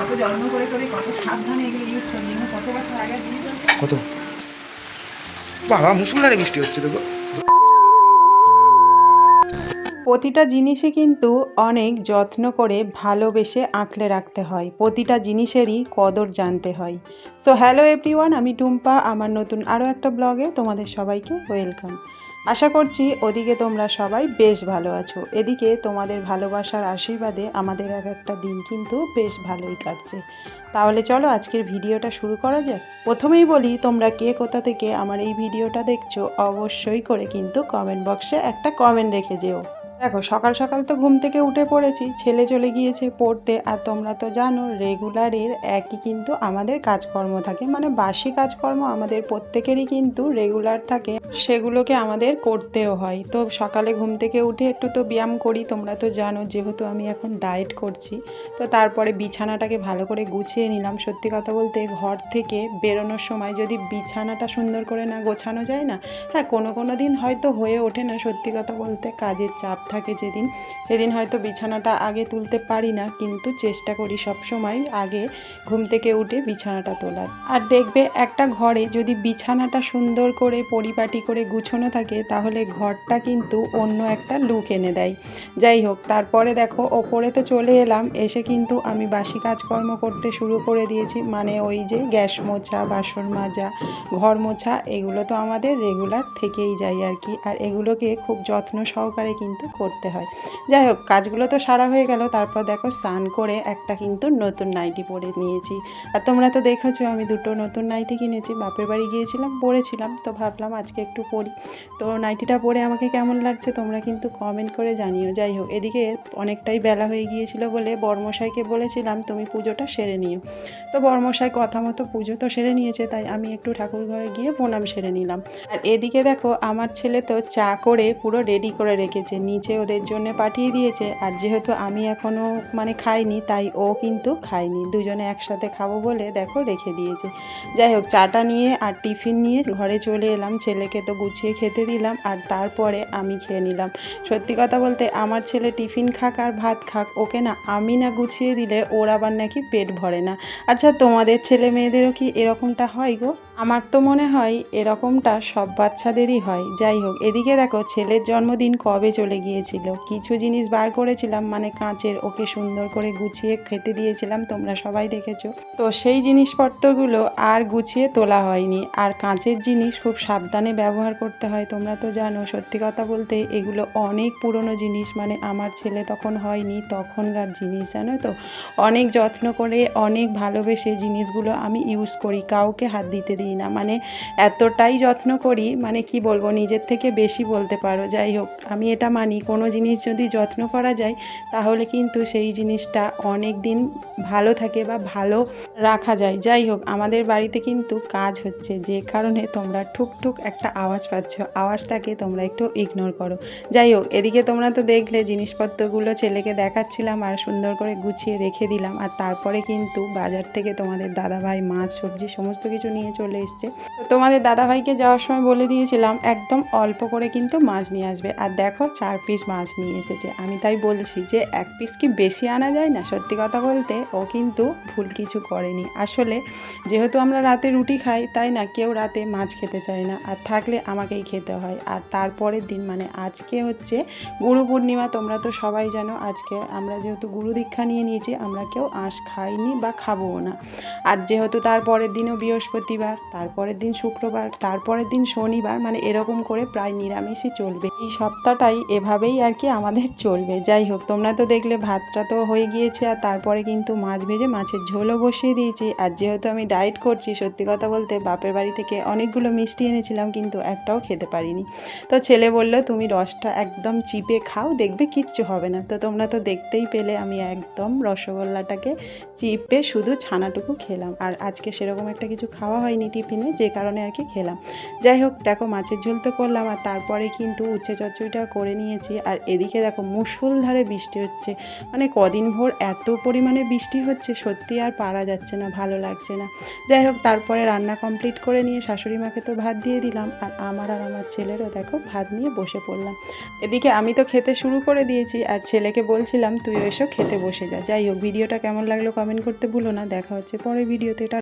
কত যত্ন করে করে কত সাবধানে এগুলো ইউজ করি, কত বছর আগে জিনিস। কত বাবা মুসুলধারে বৃষ্টি হচ্ছে দেখো। প্রতিটা জিনিসই কিন্তু অনেক যত্ন করে ভালোবেসে আঁকলে রাখতে হয়, প্রতিটা জিনিসেরই কদর জানতে হয়। সো হ্যালো এভরিওয়ান, আমি টুম্পা, আমার নতুন আরও একটা ব্লগে তোমাদের সবাইকে ওয়েলকাম। আশা করছি ওদিকে তোমরা সবাই বেশ ভালো আছো, এদিকে তোমাদের ভালোবাসার আশীর্বাদে আমাদের এক একটা দিন কিন্তু বেশ ভালোই কাটছে। তাহলে চলো আজকের ভিডিওটা শুরু করা যাক। প্রথমেই বলি, তোমরা কে কোথা থেকে আমার এই ভিডিওটা দেখছো অবশ্যই করে কিন্তু কমেন্ট বক্সে একটা কমেন্ট রেখে যেও। দেখো, সকাল সকাল তো ঘুম থেকে উঠে পড়েছি, ছেলে চলে গিয়েছে পড়তে। আর তোমরা তো জানো রেগুলারের একই কিন্তু আমাদের কাজকর্ম থাকে, মানে বাসি কাজকর্ম আমাদের প্রত্যেকেরই কিন্তু রেগুলার থাকে, সেগুলোকে আমাদের করতেও হয়। তো সকালে ঘুম থেকে উঠে একটু তো ব্যায়াম করি, তোমরা তো জানো, যেহেতু আমি এখন ডায়েট করছি। তো তারপরে বিছানাটাকে ভালো করে গুছিয়ে নিলাম। সত্যি কথা বলতে ঘর থেকে বেরোনোর সময় যদি বিছানাটা সুন্দর করে না গোছানো যায় না, হ্যাঁ কোনো দিন হয়তো হয়ে ওঠে না, সত্যি কথা বলতে কাজের চাপ থাকে সেদিন হয়তো বিছানাটা আগে তুলতে পারি না, কিন্তু চেষ্টা করি সব সময় আগে ঘুম থেকে উঠে বিছানাটা তোলার। আর দেখবে একটা ঘরে যদি বিছানাটা সুন্দর করে পরিপাটি করে গুছানো থাকে, তাহলে ঘরটা কিন্তু অন্য একটা লুক এনে দেয়। যাই হোক, তারপরে দেখো ওপরে তো চলে এলাম, এসে কিন্তু আমি বাসি কাজকর্ম করতে শুরু করে দিয়েছি। মানে ওই যে গ্যাস মোছা, বাসন মাজা, ঘর মোছা, এগুলো তো আমাদের রেগুলার থেকেই যায় আর কি। আর এগুলোকে খুব যত্ন সহকারে কিন্তু করতে হয়। যাই হোক, কাজগুলো তো সারা হয়ে গেল। তারপর দেখো স্নান করে একটা কিন্তু নতুন নাইটি পরে নিয়েছি। আর তোমরা তো দেখেছো আমি দুটো নতুন নাইটি কিনেছি, বাপের বাড়ি গিয়েছিলাম পরেছিলাম, তো ভাবলাম আজকে একটু পরি। তো নাইটিটা পরে আমাকে কেমন লাগছে তোমরা কিন্তু কমেন্ট করে জানিও। যাই হোক, এদিকে অনেকটাই বেলা হয়ে গিয়েছিল বলে বড়মশাইকে বলেছিলাম তুমি পুজোটা সেরে নিও। তো বড়মশাই কথা মতো পুজো তো সেরে নিয়েছে, তাই আমি একটু ঠাকুর ঘরে গিয়ে প্রণাম সেরে নিলাম। আর এদিকে দেখো আমার ছেলে তো চা করে পুরো রেডি করে রেখেছে, নিচে ওদের জন্য পাঠিয়ে দিয়েছে। আর যেহেতু আমি এখনও মানে খাইনি, তাই ও কিন্তু খায়নি, দুজনে একসাথে খাবো বলে দেখো রেখে দিয়েছে। যাই হোক, চাটা নিয়ে আর টিফিন নিয়ে ঘরে চলে এলাম, ছেলেকে তো গুছিয়ে খেতে দিলাম, আর তারপরে আমি খেয়ে নিলাম। সত্যি কথা বলতে আমার ছেলে টিফিন খাক আর ভাত খাক, ওকে না আমি না গুছিয়ে দিলে ওর আবার নাকি পেট ভরে না। আচ্ছা, তোমাদের ছেলে মেয়েদেরও কি এরকমটা হয় গো? আমার তো মনে হয় এরকমটা সব বাচ্চাদেরই হয়। যাই হোক, এদিকে দেখো ছেলের জন্মদিন কবে চলে গিয়েছিল, কিছু জিনিস বার করেছিলাম মানে কাঁচের, ওকে সুন্দর করে গুছিয়ে খেতে দিয়েছিলাম, তোমরা সবাই দেখেছো। তো সেই জিনিসপত্রগুলো আর গুছিয়ে তোলা হয়নি। আর কাঁচের জিনিস খুব সাবধানে ব্যবহার করতে হয়, তোমরা তো জানো। সত্যি কথা বলতে এগুলো অনেক পুরনো জিনিস, মানে আমার ছেলে তখন হয়নি, তখনকার জিনিস, জানো তো। অনেক যত্ন করে অনেক ভালোবেসে জিনিসগুলো আমি ইউজ করি, কাউকে হাত দিতে দিই না, মানে এতটাই যত্ন করি, মানে কি বলবো, নিজের থেকে বেশি বলতে পারো। যাই হোক, আমি এটা মানি, কোনো জিনিস যদি যত্ন করা যায় তাহলে কিন্তু সেই জিনিসটা অনেক দিন ভালো থাকে বা ভালো রাখা যায়। যাই হোক, আমাদের বাড়িতে কিন্তু কাজ হচ্ছে, যে কারণে তোমরা ঠুকঠুক একটা আওয়াজ পাচ্ছ, আওয়াজটাকে তোমরা একটু ইগনোর করো। যাই হোক, এদিকে তোমরা তো দেখলে জিনিসপত্রগুলো ছেলেকে দেখাচ্ছিলাম আর সুন্দর করে গুছিয়ে রেখে দিলাম। আর তারপরে কিন্তু বাজার থেকে তোমাদের দাদাভাই মাছ সবজি সমস্ত কিছু নিয়ে চলে এসছে। তো তোমাদের দাদাভাইকে যাওয়ার সময় বলে দিয়েছিলাম একদম অল্প করে কিন্তু মাছ নিয়ে আসবে। আর দেখো 4 পিস মাছ নিয়ে এসেছে। আমি তাই বলছি যে 1 পিস কি বেশি আনা যায় না? সত্যি কথা বলতে ও কিন্তু ভুল কিছু করেনি। আসলে যেহেতু আমরা রাতে রুটি খাই, তাই না কেউ রাতে মাছ খেতে চায় না, আর থাকলে আমাকেই খেতে হয়। আর তারপরের দিন মানে আজকে হচ্ছে গুরু পূর্ণিমা, তোমরা তো সবাই জানো। আজকে আমরা যেহেতু গুরু দীক্ষা নিয়ে নিয়েছি, আমরা কেউ আঁশ খাইনি বা খাবোও না। আর যেহেতু তারপরের দিনও বৃহস্পতিবার, তারপরের দিন শুক্রবার, তারপরের দিন শনিবার, মানে এরকম করে প্রায় নিরামিষই চলবে এই সপ্তাহটাই, এভাবেই আর কি আমাদের চলবে। যাই হোক, তোমরা তো দেখলে ভাতটা তো হয়ে গিয়েছে, আর তারপরে কিন্তু মাছ ভেজে মাছের ঝোলও বসিয়ে দিয়েছি। আর যেহেতু আমি ডায়েট করছি, সত্যি কথা বলতে বাপের বাড়ি থেকে অনেকগুলো মিষ্টি এনেছিলাম, কিন্তু একটাও খেতে পারিনি। তো ছেলে বলল তুমি রসটা একদম চিপে খাও, দেখবে কিচ্ছু হবে না। তো তোমরা তো দেখতেই পেলে আমি একদম রসগোল্লাটাকে চিপে শুধু ছানাটুকু খেলাম। আর আজকে সেরকম একটা কিছু খাওয়া হয়নি, টিফিনে, যে কারণে আর কি খেলাম। যাই হোক, দেখো মাছের ঝোল তো করলাম, আর তারপরে কিন্তু উচ্ছে চচ্চড়িটাও করে নিয়েছি। আর এদিকে দেখো মুষলধারে বৃষ্টি হচ্ছে, মানে কদিন ভোর এত পরিমাণে বৃষ্টি হচ্ছে, সত্যি আর পারা যাচ্ছে না, ভালো লাগছে না। যাই হোক, তারপরে রান্না কমপ্লিট করে নিয়ে শাশুড়ি মাকে তো ভাত দিয়ে দিলাম, আর আমার ছেলেরও দেখো ভাত নিয়ে বসে পড়লাম। এদিকে আমি তো খেতে শুরু করে দিয়েছি, আর ছেলেকে বলছিলাম তুই এসো খেতে বসে যা। যাই হোক, ভিডিওটা কেমন লাগলো কমেন্ট করতে ভুলো না। দেখা হচ্ছে পরের ভিডিওতে।